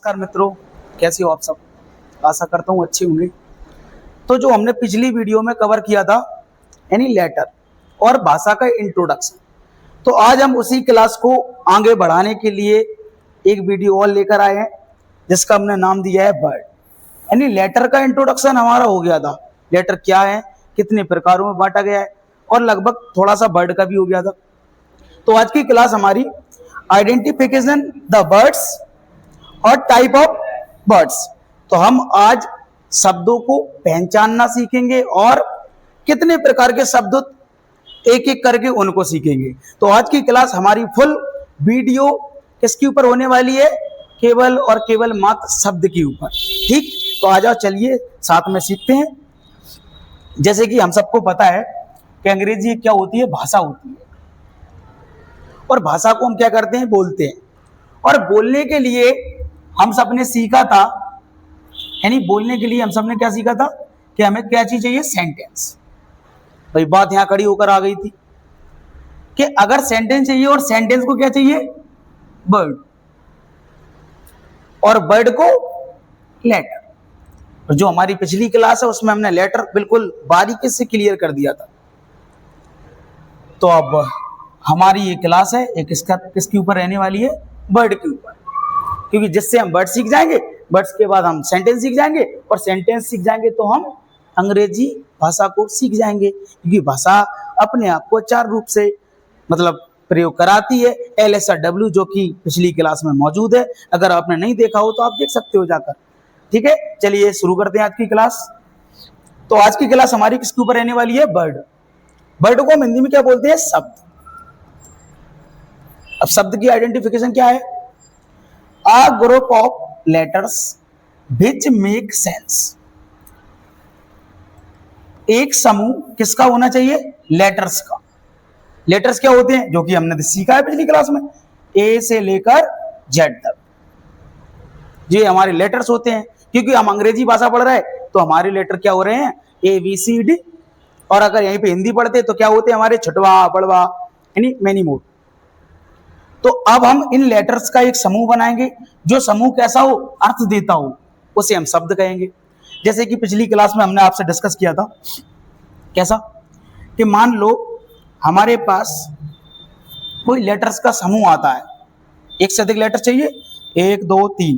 नमस्कार मित्रों, कैसे हो आप सब। आशा करता हूँ अच्छे होंगे। तो जो हमने पिछली वीडियो में कवर किया था यानी लेटर और भाषा का इंट्रोडक्शन, तो आज हम उसी क्लास को आगे बढ़ाने के लिए एक वीडियो और लेकर आए हैं जिसका हमने नाम दिया है वर्ड। यानी लेटर का इंट्रोडक्शन हमारा हो गया था, लेटर क्या है, कितने प्रकारों में बांटा गया है और लगभग थोड़ा सा वर्ड का भी हो गया था। तो आज की क्लास हमारी आइडेंटिफिकेशन द वर्ड्स और टाइप ऑफ वर्ड्स। तो हम आज शब्दों को पहचानना सीखेंगे और कितने प्रकार के शब्द एक एक करके उनको सीखेंगे। तो आज की क्लास हमारी फुल वीडियो किसके ऊपर होने वाली है, केवल और केवल मात्र शब्द के ऊपर। ठीक, तो आ जाओ, चलिए साथ में सीखते हैं। जैसे कि हम सबको पता है कि अंग्रेजी क्या होती है, भाषा होती है, और भाषा को हम क्या करते हैं, बोलते हैं। और बोलने के लिए हम सबने सीखा था, यानी बोलने के लिए हम सबने क्या सीखा था कि हमें क्या चीज चाहिए, सेंटेंस। भाई बात यहां खड़ी होकर आ गई थी कि अगर सेंटेंस चाहिए और सेंटेंस को क्या चाहिए, वर्ड, और वर्ड को लेटर। जो हमारी पिछली क्लास है उसमें हमने लेटर बिल्कुल बारीकी से क्लियर कर दिया था। तो अब हमारी ये क्लास है एक किसके ऊपर रहने वाली है, वर्ड के ऊपर। क्योंकि जिससे हम वर्ड सीख जाएंगे, वर्ड्स के बाद हम सेंटेंस सीख जाएंगे, और सेंटेंस सीख जाएंगे तो हम अंग्रेजी भाषा को सीख जाएंगे। क्योंकि भाषा अपने आप को चार रूप से मतलब प्रयोग कराती है, LSRW, जो कि पिछली क्लास में मौजूद है। अगर आपने नहीं देखा हो तो आप देख सकते हो जाकर। ठीक है, चलिए शुरू करते हैं आज की क्लास। तो आज की क्लास हमारी किसके ऊपर रहने वाली है, वर्ड। वर्ड को हम हिंदी में क्या बोलते हैं, शब्द। अब शब्द की आइडेंटिफिकेशन क्या है, A group of letters which make sense। एक समूह किसका होना चाहिए, लेटर्स का। लेटर्स क्या होते हैं, जो कि हमने सीखा है पिछली क्लास में, A से लेकर Z तक ये हमारे लेटर्स होते हैं। क्योंकि हम अंग्रेजी भाषा पढ़ रहे हैं तो हमारे लेटर क्या हो रहे हैं, ABCD। और अगर यहीं पे हिंदी पढ़ते तो क्या होते हैं हमारे, छठवा बड़वा, यानी मेनी मोर। तो अब हम इन लेटर्स का एक समूह बनाएंगे, जो समूह कैसा हो, अर्थ देता हो, उसे हम शब्द कहेंगे। जैसे कि पिछली क्लास में हमने आपसे डिस्कस किया था, कैसा कि मान लो हमारे पास कोई लेटर्स का समूह आता है, एक से अधिक लेटर चाहिए, 1 2 3,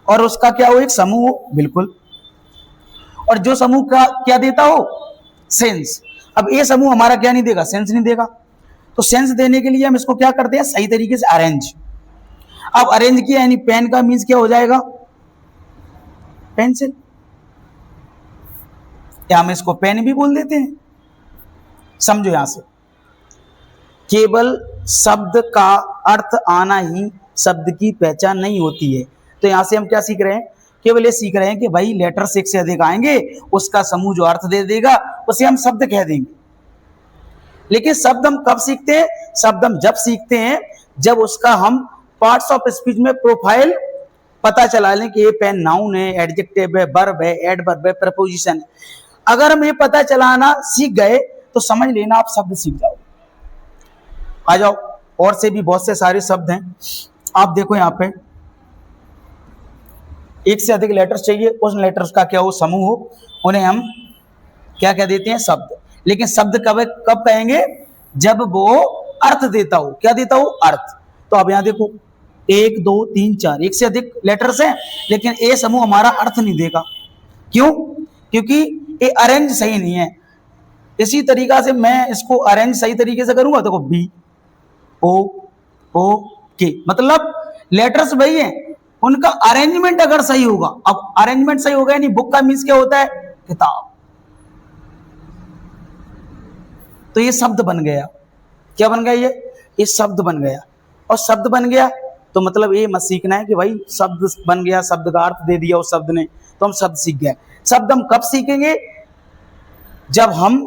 और उसका क्या हो, एक समूह हो, बिल्कुल। और जो समूह का क्या देता हो, सेंस। अब ये समूह हमारा क्या नहीं देगा, सेंस नहीं देगा। तो सेंस देने के लिए हम इसको क्या करते हैं, सही तरीके से अरेंज। अब अरेंज किया यानी पेन का मीन्स क्या हो जाएगा, पेंसिल, या हम इसको पेन भी बोल देते हैं। समझो यहां से, केवल शब्द का अर्थ आना ही शब्द की पहचान नहीं होती है। तो यहां से हम क्या सीख रहे हैं, केवल ये सीख रहे हैं कि भाई लेटर्स एक से अधिक आएंगे, उसका समूह जो अर्थ दे देगा उसे हम शब्द कह देंगे। लेकिन शब्द हम कब सीखते हैं, शब्द हम जब सीखते हैं जब उसका हम पार्ट्स ऑफ स्पीच में प्रोफाइल पता चला लें कि ये पेन नाउन है, एडजेक्टिव है, वर्ब है, एडवर्ब है, प्रपोजिशन है। अगर हम ये पता चलाना सीख गए तो समझ लेना आप शब्द सीख जाओ। आ जाओ, और से भी बहुत से सारे शब्द हैं। आप देखो यहाँ पे एक से अधिक लेटर्स चाहिए, उस लेटर्स का क्या हो, समूह हो, उन्हें हम क्या कह देते हैं, शब्द। लेकिन शब्द कब कहेंगे, जब वो अर्थ देता हो। क्या देता हो, अर्थ। तो अब यहां देखो 1 2 3 4, एक से अधिक लेटर्स हैं, लेकिन ए समूह हमारा अर्थ नहीं देगा। क्यों, क्योंकि ये अरेंज सही नहीं है। इसी तरीका से मैं इसको अरेंज सही तरीके से करूंगा, देखो B O O K, मतलब लेटर्स वही हैं, उनका अरेंजमेंट अगर सही होगा। अब अरेंजमेंट सही होगा यानी बुक का मीन्स क्या होता है, किताब। तो ये शब्द बन गया। क्या बन गया, ये शब्द बन गया। और शब्द बन गया तो मतलब ये मत सीखना है कि भाई शब्द बन गया, शब्द का अर्थ दे दिया उस शब्द ने, तो हम शब्द सीख गए। शब्द हम कब सीखेंगे, जब हम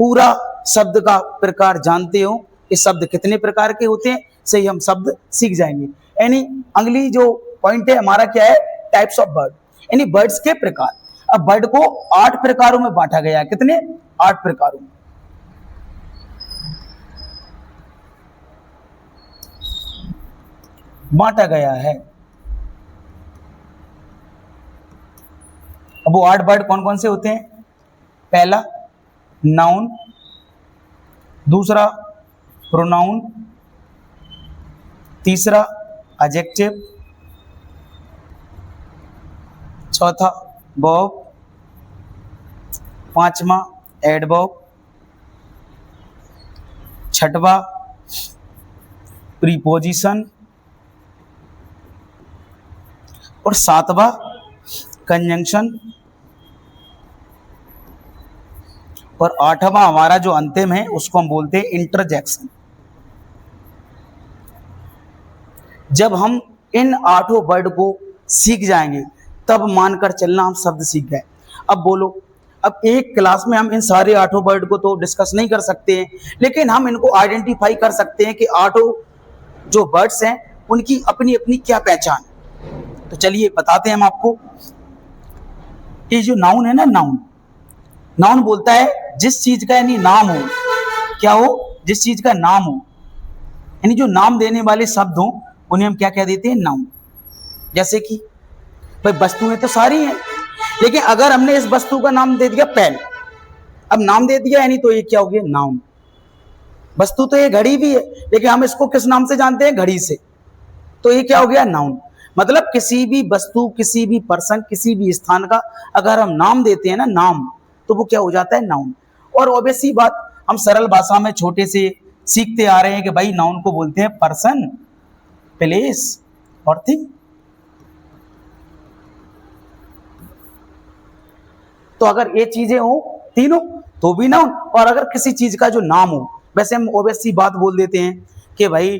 पूरा शब्द का प्रकार जानते हो, ये शब्द कितने प्रकार के होते हैं, से हम शब्द सीख जाएंगे। यानी अगली जो पॉइंट है हमारा क्या है, टाइप्स ऑफ वर्ड, यानी वर्ड्स के प्रकार। अब वर्ड को 8 प्रकारों में बांटा गया है। कितने, 8 प्रकारों में। बांटा गया है। अब वो 8 वर्ड कौन कौन से होते हैं? पहला नाउन, दूसरा प्रोनाउन, तीसरा एडजेक्टिव, चौथा वर्ब, पांचवा एडवर्ब, छठवा प्रीपोजिशन और सातवां कंजंक्शन और आठवां हमारा जो अंतिम है उसको हम बोलते हैं इंटरजेक्शन। जब हम इन 8 वर्ड को सीख जाएंगे तब मानकर चलना हम शब्द सीख गए। अब बोलो, अब एक क्लास में हम इन सारे 8 वर्ड को तो डिस्कस नहीं कर सकते हैं, लेकिन हम इनको आइडेंटिफाई कर सकते हैं कि 8 जो वर्ड्स हैं उनकी अपनी अपनी क्या पहचान। तो चलिए बताते हैं हम आपको। ये जो नाउन है ना, नाउन बोलता है जिस चीज का यानी नाम हो, क्या हो? जिस चीज का नाम हो, यानी जो नाम देने वाले शब्द हो उन्हें हम क्या कह देते हैं? नाउन। जैसे कि भाई वस्तुएं तो सारी हैं, लेकिन अगर हमने इस वस्तु का नाम दे दिया पेन, अब नाम दे दिया यानी तो ये क्या हो गया? नाउन। वस्तु तो ये घड़ी भी है, लेकिन हम इसको किस नाम से जानते हैं? घड़ी से। तो ये क्या हो गया? नाउन। मतलब किसी भी वस्तु, किसी भी पर्सन, किसी भी स्थान का अगर हम नाम देते हैं ना, नाम, तो वो क्या हो जाता है? नाउन। और ऑब्वियसली बात, हम सरल भाषा में छोटे से सीखते आ रहे हैं कि भाई नाउन को बोलते हैं पर्सन, प्लेस और थिंग। तो अगर ये चीजें हो तीनों तो भी नाउन, और अगर किसी चीज का जो नाम हो, वैसे हम ऑब्वियसली बात बोल देते हैं कि भाई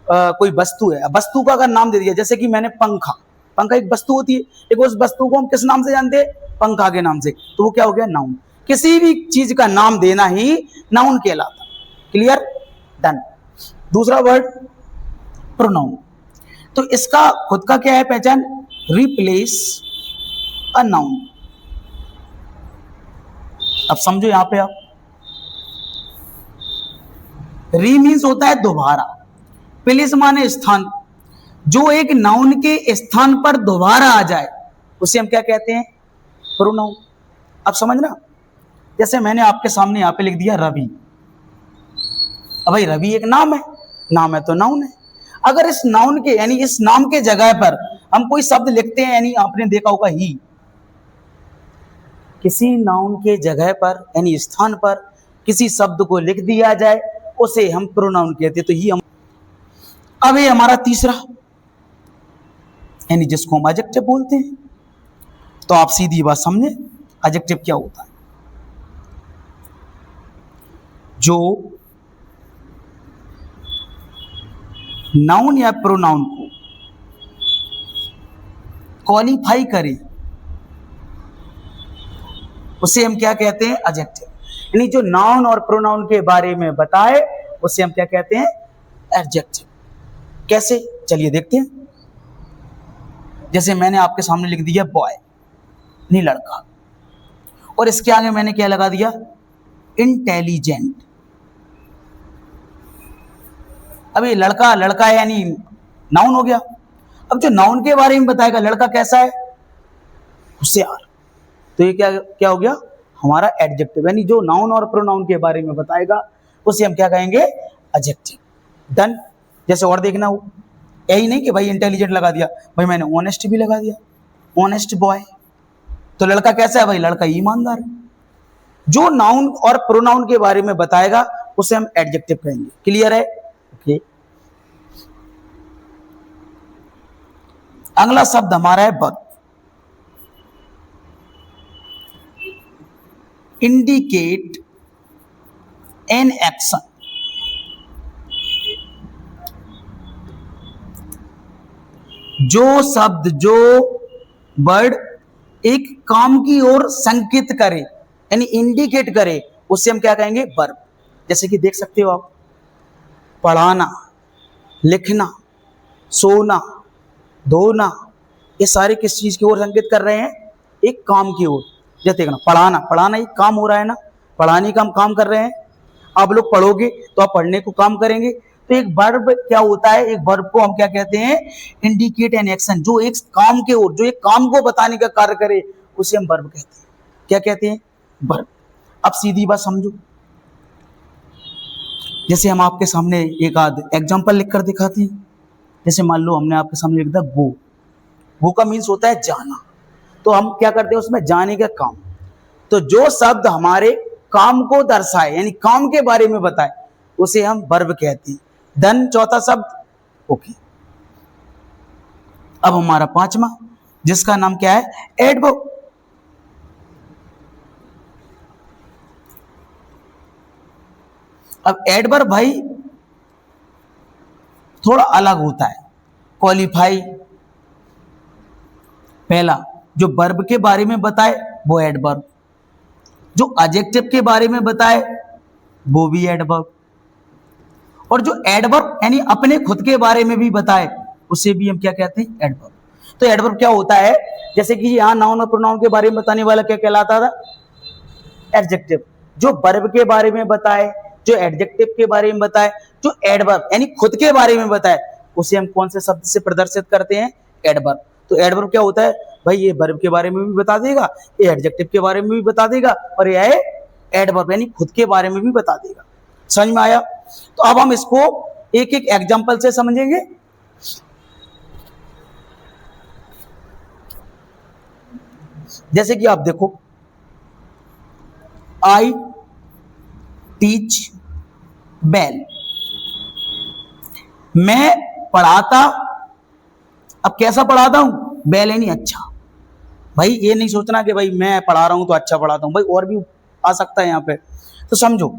कोई वस्तु है, वस्तु का अगर नाम दे दिया, जैसे कि मैंने पंखा एक वस्तु होती है, एक उस वस्तु को हम किस नाम से जानते हैं? पंखा के नाम से। तो वो क्या हो गया? नाउन। किसी भी चीज का नाम देना ही नाउन कहलाता। क्लियर? डन। दूसरा वर्ड प्रोनाउन। तो इसका खुद का क्या है पहचान? Replace a noun. अब समझो यहां पे आप, री मीन्स होता है दोबारा, प्लेस माने स्थान। जो एक नाउन के स्थान पर दोबारा आ जाए उसे हम क्या कहते हैं? प्रोनाउन। अब समझना, जैसे मैंने आपके सामने यहां पे लिख दिया रवि। अब भाई रवि एक नाम है तो नाउन है। अगर इस नाउन के यानी इस नाम के जगह पर हम कोई शब्द लिखते हैं, यानी आपने देखा होगा ही, किसी नाउन के जगह पर यानी स्थान पर किसी शब्द को लिख दिया जाए उसे हम प्रोनाउन कहते हैं। तो ही हम, अब ये हमारा तीसरा, यानी जिसको हम एडजेक्टिव बोलते हैं। तो आप सीधी बात समझे, एडजेक्टिव क्या होता है? जो नाउन या प्रोनाउन को क्वालिफाई करे उसे हम क्या कहते हैं? एडजेक्टिव। यानी जो नाउन और प्रोनाउन के बारे में बताए उसे हम क्या कहते हैं? एडजेक्टिव। कैसे? चलिए देखते हैं। जैसे मैंने आपके सामने लिख दिया बॉय, नहीं लड़का, और इसके आगे मैंने क्या लगा दिया? इंटेलिजेंट। अब ये लड़का है यानी नाउन हो गया। अब जो नाउन के बारे में बताएगा लड़का कैसा है? होशियार, तो ये क्या हो गया? हमारा एडजेक्टिव। यानी जो नाउन और प्रोनाउन के बारे में बताएगा उसे हम क्या कहेंगे? एडजेक्टिव। डन। जैसे और देखना हो, यही नहीं कि भाई इंटेलिजेंट लगा दिया, भाई मैंने ऑनेस्ट भी लगा दिया, ऑनेस्ट बॉय। तो लड़का कैसा है? भाई लड़का ईमानदार है। जो नाउन और प्रोनाउन के बारे में बताएगा उसे हम एडजेक्टिव कहेंगे। क्लियर है? ओके। अगला शब्द हमारा है वर्ब। Indicate an action. जो शब्द, जो वर्ड एक काम की ओर संकेत करे यानी इंडिकेट करे उसे हम क्या कहेंगे? वर्ब। जैसे कि देख सकते हो आप, पढ़ाना, लिखना, सोना, धोना, ये सारे किस चीज की ओर संकेत कर रहे हैं? एक काम की ओर। जैसे देखना, पढ़ाना एक काम हो रहा है ना, पढ़ाने का हम काम कर रहे हैं। आप लोग पढ़ोगे तो आप पढ़ने को काम करेंगे। तो एक वर्ब क्या होता है? एक वर्ब को हम क्या कहते हैं? Indicate an action. जो एक काम के ओर, जो एक काम को बताने का कार्य करे उसे हम वर्ब कहते हैं। क्या कहते हैं? वर्ब। अब सीधी बात समझो, जैसे हम आपके सामने एक आध एग्जाम्पल लिखकर दिखाते हैं। जैसे मान लो हमने आपके सामने लिख दिया वो का मीन्स होता है जाना, तो हम क्या करते हैं उसमें जाने का काम। तो जो शब्द हमारे काम को दर्शाए यानी काम के बारे में बताए उसे हम वर्ब कहते हैं। देन चौथा शब्द ओके। अब हमारा पांचवा जिसका नाम क्या है? एडवर्ब। अब एडवर्ब भाई थोड़ा अलग होता है। क्वालिफाई पहला जो वर्ब के बारे में बताए वो एडवर्ब, जो एडजेक्टिव के बारे में बताए वो भी एडवर्ब, और जो एडवर्ब यानी अपने खुद के बारे में भी बताए उसे भी हम क्या कहते हैं? एडवर्ब। तो एडवर्ब क्या होता है? जैसे कि यहां नाउन और प्रोनाउन के बारे में बताने वाला क्या कहलाता था? एडजेक्टिव। जो वर्ब के बारे में बताए, जो एडजेक्टिव के बारे में बताए, जो एडवर्ब यानी खुद के बारे में बताए उसे हम कौन से शब्द से प्रदर्शित करते हैं? एडवर्ब। तो एडवर्ब क्या होता है भाई? ये वर्ब के बारे में भी बता देगा, ये एडजेक्टिव के बारे में भी बता देगा, और यह एडवर्ब यानी खुद के बारे में भी बता देगा। समझ में आया? तो अब हम इसको एक एक एग्जांपल से समझेंगे। जैसे कि आप देखो, आई टीच बेल, मैं पढ़ाता। अब कैसा पढ़ाता हूं? बेल यानी अच्छा। भाई ये नहीं सोचना कि भाई मैं पढ़ा रहा हूं तो अच्छा पढ़ाता हूं, भाई और भी आ सकता है यहां पे। तो समझो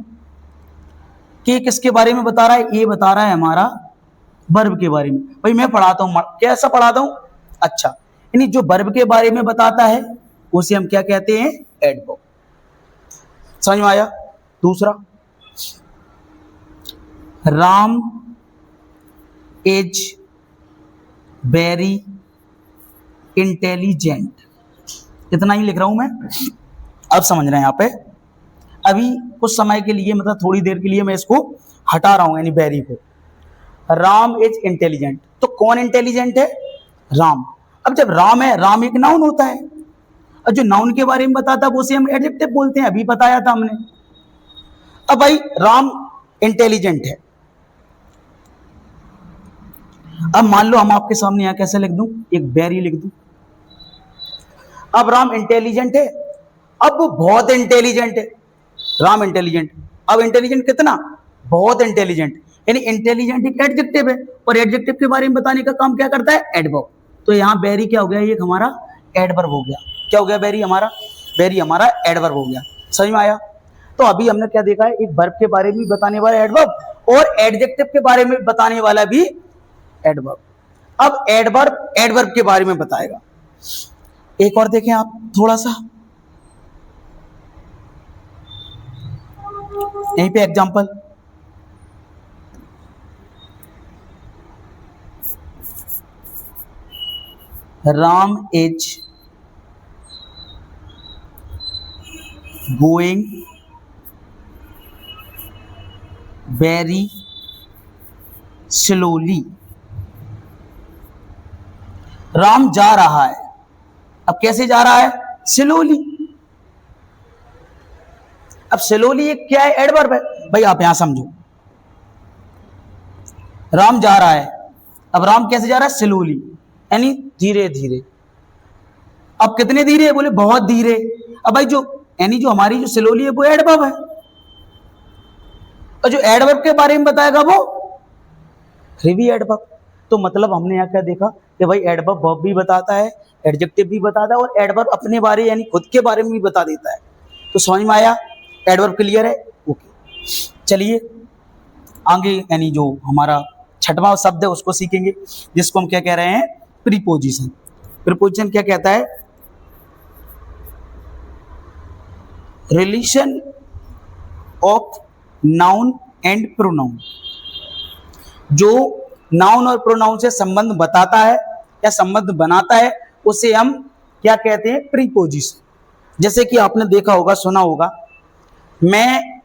कि किसके बारे में बता रहा है? ये बता रहा है हमारा वर्ब के बारे में। भाई मैं पढ़ाता हूं, कैसा पढ़ाता हूं? अच्छा। यानी जो वर्ब के बारे में बताता है उसे हम क्या कहते हैं? एडवर्ब। समझ में आया? दूसरा, राम इज वेरी इंटेलिजेंट। इतना ही लिख रहा हूं मैं। अब समझ रहे हैं यहां पे। अभी कुछ समय के लिए मतलब थोड़ी देर के लिए मैं इसको हटा रहा हूं यानी वेरी को। राम इज इंटेलिजेंट, तो कौन इंटेलिजेंट है? राम। अब जब राम है, राम एक नाउन होता है, और जो नाउन के बारे में बताता है वो उसे हम एडजेक्टिव बोलते हैं, अभी बताया था हमने। अब भाई राम इंटेलिजेंट है। अब मान लो हम आपके सामने यहां कैसे लिख दूं? एक वेरी लिख दूं। अब राम इंटेलिजेंट है, अब वो बहुत इंटेलिजेंट है। राम इंटेलिजेंट, अब इंटेलिजेंट कितना? बहुत इंटेलिजेंट। यानी इंटेलिजेंट एक एडजेक्टिव है, और एडजेक्टिव के बारे में बताने का काम क्या करता है? एडवर्ब। तो यहां वेरी क्या हो गया? ये हमारा एडवर्ब हो गया। क्या हो गया? वेरी हमारा, वेरी हमारा एडवर्ब हो गया। समझ में आया? तो अभी हमने क्या देखा है? एक वर्ब के बारे में बताने वाला एडवर्ब, और एडजेक्टिव के बारे में बताने वाला भी एडवर्ब। अब एडवर्ब एडवर्ब के बारे में बताएगा। एक और देखें आप थोड़ा सा, यहीं पे example, Ram is going very slowly. Ram जा रहा है। अब कैसे जा रहा है? स्लोली। अब स्लोली एक क्या है? एडवर्ब है। भाई आप यहां समझो, राम जा रहा है। अब राम कैसे जा रहा है? स्लोली, यानी धीरे धीरे। अब कितने धीरे? बोले बहुत धीरे। अब भाई जो यानी जो हमारी जो स्लोली है वो एडवर्ब है, और जो एडवर्ब के बारे में बताएगा वो फिर भी एडवर्ब। तो मतलब हमने यहाँ क्या देखा कि भाई एडवर्ब वर्ब भी बताता है, एडजेक्टिव भी बताता है, और एडवर्ब अपने बारे यानी खुद के बारे में भी बता देता है। तो समझ में आया? एडवर्ब क्लियर है? ओके। चलिए आगे यानी जो हमारा छठवां शब्द है उसको सीखेंगे, जिसको हम क्या कह रहे हैं? प्रीपोजिशन। प्रीपोजिशन क्या कहता है? Relation of noun and pronoun. जो नाउन और प्रोनाउन से संबंध बताता है या संबंध बनाता है उसे हम क्या कहते हैं? प्रीपोजिशन। जैसे कि आपने देखा होगा, सुना होगा, मैं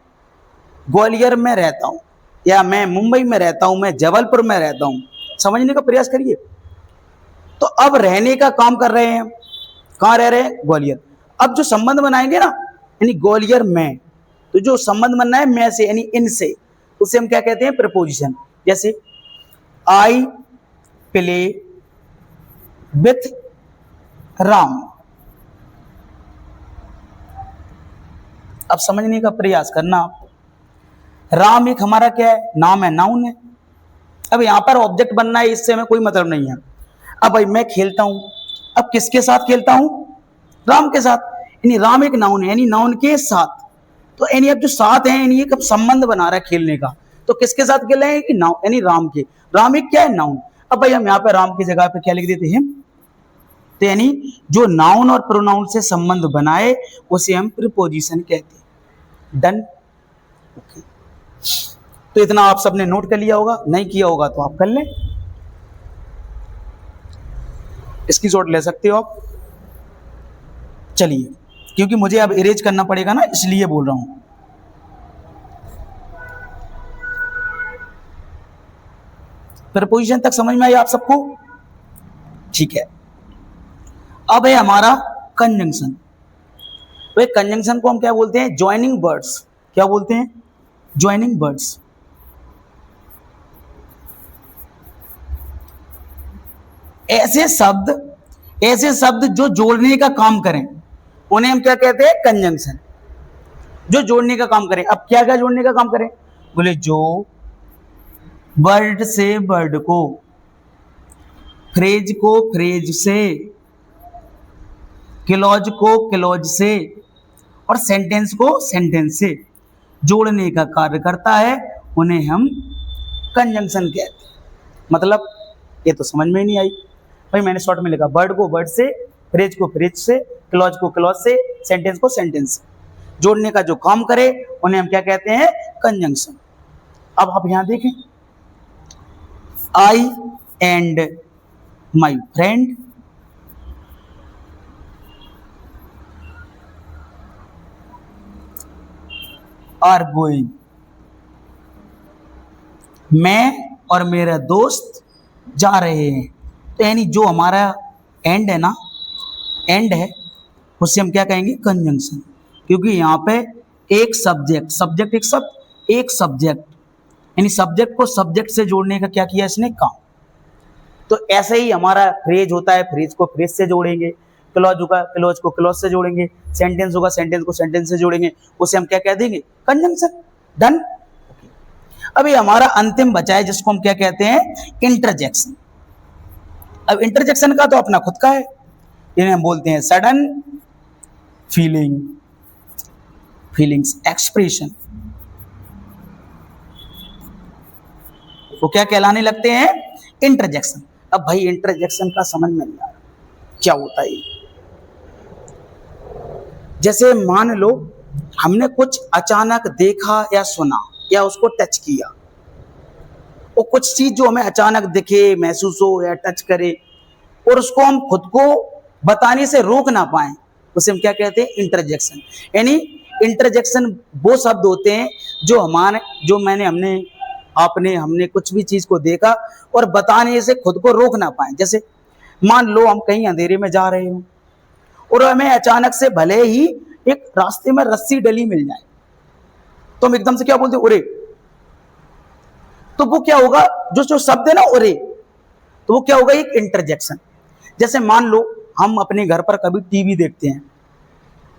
ग्वालियर में रहता हूं, या मैं मुंबई में रहता हूं, मैं जबलपुर में रहता हूं। समझने का प्रयास करिए। तो अब रहने का काम कर रहे हैं, कहाँ रह रहे हैं? ग्वालियर। अब जो संबंध बनाएंगे ना, यानी ग्वालियर में, तो जो संबंध बनना है मैं से यानी इन से, उसे हम क्या कहते हैं? प्रपोजिशन। जैसे आई प्ले विथ राम। अब समझने का प्रयास करना आप। राम एक हमारा क्या है? नाम है, नाउन है। अब यहां पर ऑब्जेक्ट बनना है, इससे हमें कोई मतलब नहीं है। अब भाई मैं खेलता हूं, अब किसके साथ खेलता हूं? राम के साथ। यानी राम एक नाउन है, यानी नाउन के साथ। तो यानी अब जो साथ है, यानी एक संबंध बना रहा है खेलने का। तो किसके साथ खेल रहे हैं? कि नाउन, यानी राम के। राम एक क्या है? नाउन। अब भाई हम यहाँ पे राम की जगह पे क्या लिख देते हैं? तो यानी जो नाउन और प्रोनाउन से संबंध बनाए उसे हम प्रीपोजिशन कहते हैं। डन। ओके। तो इतना आप सबने नोट कर लिया होगा, नहीं किया होगा तो आप कर लें, इसकी शॉट ले सकते हो आप। चलिए, क्योंकि मुझे अब इरेज करना पड़ेगा ना, इसलिए बोल रहा हूं। प्रपोजिशन तक समझ में आई आप सबको? ठीक है। अब है हमारा कंजंक्शन। तो कंजंक्शन को हम क्या बोलते हैं? Joining words. क्या बोलते हैं? Joining words. ऐसे शब्द जो जोड़ने का काम करें उन्हें हम क्या कहते हैं? कंजंक्शन। जो जोड़ने का काम करें। अब क्या क्या जोड़ने का काम करें? बोले जो वर्ड से वर्ड को, फ्रेज को फ्रेज से, क्लॉज को क्लॉज से और सेंटेंस को सेंटेंस से जोड़ने का कार्य करता है, उन्हें हम कंजंक्शन कहते हैं। मतलब ये तो समझ में नहीं आई भाई, मैंने शॉर्ट में लिखा वर्ड को वर्ड से, फ्रेज को फ्रेज से, क्लॉज को क्लॉज से, सेंटेंस को सेंटेंस से जोड़ने का जो काम करे उन्हें हम क्या कहते हैं? कंजंक्शन। अब आप यहां देखें, I and my friend are going. मैं और मेरा दोस्त जा रहे हैं। तो यानी जो हमारा एंड है ना, एंड है, उससे हम क्या कहेंगे? कंजंक्शन। क्योंकि यहाँ पे एक सब्जेक्ट एक सब्जेक्ट, यानी सब्जेक्ट को सब्जेक्ट से जोड़ने का क्या किया इसने? काम। तो ऐसे ही हमारा फ्रेज होता है, फ्रेज को फ्रेज से जोड़ेंगे, क्लॉज होगा क्लॉज को क्लॉज से जोड़ेंगे, सेंटेंस होगा सेंटेंस को सेंटेंस से जोड़ेंगे, उसे हम क्या कह देंगे? कंजंक्शन। डन। अभी हमारा अंतिम बचा है जिसको हम क्या कहते हैं? इंटरजेक्शन। अब इंटरजेक्शन का तो अपना खुद का है, इन्हें हम बोलते हैं सडन फीलिंग्स एक्सप्रेशन। वो क्या कहलाने लगते हैं? इंटरजेक्शन। अब भाई इंटरजेक्शन का समझ में नहीं आ रहा क्या होता है। जैसे मान लो हमने कुछ अचानक देखा या सुना या उसको टच किया, वो कुछ चीज जो हमें अचानक दिखे, महसूस हो या टच करे और उसको हम खुद को बताने से रोक ना पाए, उसे हम क्या कहते हैं? इंटरजेक्शन। यानी इंटरजेक्शन वो शब्द होते हैं जो हमने कुछ भी चीज को देखा और बताने से खुद को रोक ना पाए। जैसे मान लो हम कहीं अंधेरे में जा रहे हो और हमें अचानक से भले ही एक रास्ते में रस्सी डली मिल जाए, तो हम एकदम से क्या बोलते? उरे। तो वो क्या होगा? जो शब्द है ना उरे, तो वो क्या होगा? एक इंटरजेक्शन। जैसे मान लो हम अपने घर पर कभी टीवी देखते हैं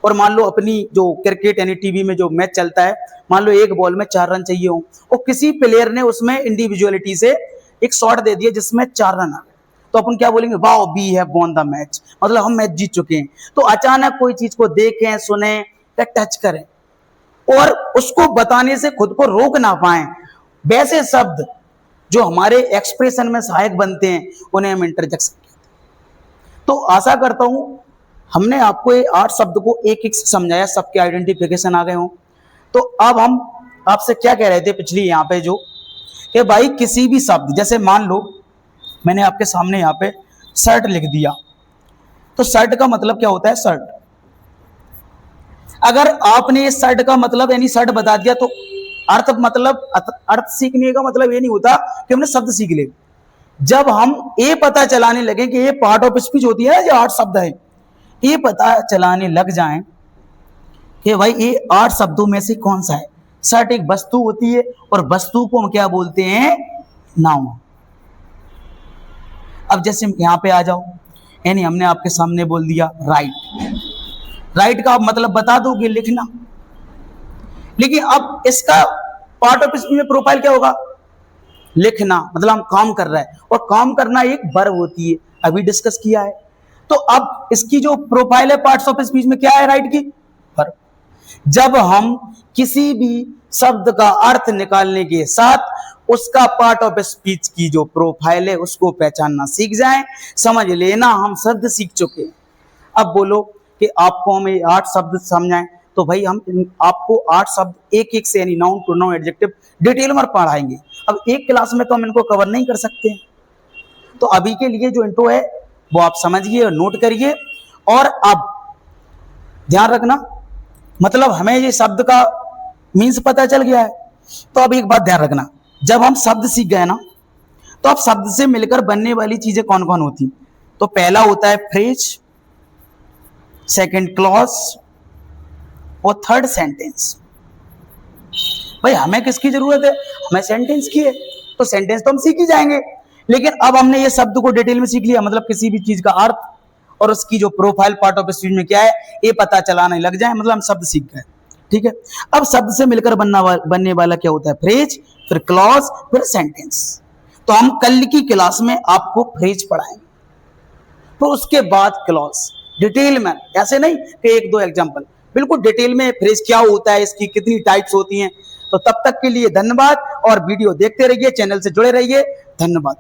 और मान लो अपनी जो क्रिकेट यानी टीवी में जो मैच चलता है, मान लो एक बॉल में 4 रन चाहिए हो और किसी प्लेयर ने उसमें इंडिविजुअलिटी से एक शॉट दे दिया जिसमें 4 रन आ गए, तो अपन क्या बोलेंगे? Wow, we have won the match, मतलब हम मैच जीत चुके हैं। तो अचानक कोई चीज को देखें, सुने या टच करें और उसको बताने से खुद को रोक ना पाए, वैसे शब्द जो हमारे एक्सप्रेशन में सहायक बनते हैं उन्हें हम इंटरजेक्शन कहते हैं। तो आशा करता हूं हमने आपको ये 8 शब्द को एक एक समझाया, सबके आइडेंटिफिकेशन आ गए हों। तो अब हम आपसे क्या कह रहे थे पिछली यहाँ पे जो कि भाई किसी भी शब्द, जैसे मान लो मैंने आपके सामने यहाँ पे शर्ट लिख दिया, तो शर्ट का मतलब क्या होता है? शर्ट। अगर आपने इस शर्ट का मतलब यानी शर्ट बता दिया तो अर्थ सीखने का मतलब ये नहीं होता कि हमने शब्द सीख ले। जब हम ये पता चलाने लगे कि ये पार्ट ऑफ स्पीच होती है, जो 8 शब्द है, ये पता चलाने लग जाएं कि भाई ये 8 शब्दों में से कौन सा है। शर्ट एक वस्तु होती है और वस्तु को हम क्या बोलते हैं, नाउन। अब जैसे यहां पे आ जाओ, यानी हमने आपके सामने बोल दिया राइट, राइट का आप मतलब बता दोगे, लिखना। लेकिन अब इसका पार्ट ऑफ स्पीच में प्रोफाइल क्या होगा, लिखना, मतलब हम काम कर रहे हैं, और काम करना एक वर्ब होती है, अभी डिस्कस किया है। तो अब इसकी जो प्रोफाइल है पार्ट्स ऑफ स्पीच में क्या है, राइट की वर्ब। जब हम किसी भी शब्द का अर्थ निकालने के साथ उसका पार्ट ऑफ स्पीच की जो प्रोफाइल है उसको पहचानना सीख जाएं, समझ लेना हम शब्द सीख चुके हैं। अब बोलो कि आपको हम 8 शब्द समझाएं, तो भाई हम आपको 8 शब्द एक एक से, यानी नाउन, प्रोनाउन, एडजेक्टिव डिटेल में पढ़ाएंगे। अब एक क्लास में तो हम इनको कवर नहीं कर सकते। तो अभी के लिए जो इंट्रो है वो आप समझिए और नोट करिए। और अब ध्यान रखना, मतलब हमें ये शब्द का मीन्स पता चल गया है। तो अब एक बात ध्यान रखना, जब हम शब्द सीख गए ना, तो अब शब्द से मिलकर बनने वाली चीजें कौन कौन होती। तो पहला होता है फ्रेज, सेकंड क्लॉज और थर्ड सेंटेंस। भाई हमें किसकी जरूरत है, हमें सेंटेंस की है। तो सेंटेंस तो हम सीख ही जाएंगे, लेकिन अब हमने ये शब्द को डिटेल में सीख लिया, मतलब किसी भी चीज का अर्थ और उसकी जो प्रोफाइल पार्ट ऑफ स्पीच में क्या है ये पता चलाने लग जाए, मतलब हम शब्द सीख गए। ठीक है, अब शब्द से मिलकर बनने वाला क्या होता है, फ्रेज, फिर क्लॉज, फिर सेंटेंस। तो हम कल की क्लास में आपको फ्रेज पढ़ाएंगे, तो उसके बाद क्लॉज डिटेल में, ऐसे नहीं कि एक दो एग्जांपल, बिल्कुल डिटेल में फ्रेज क्या होता है, इसकी कितनी टाइप्स होती हैं। तो तब तक के लिए धन्यवाद, और वीडियो देखते रहिए, चैनल से जुड़े रहिए। धन्यवाद।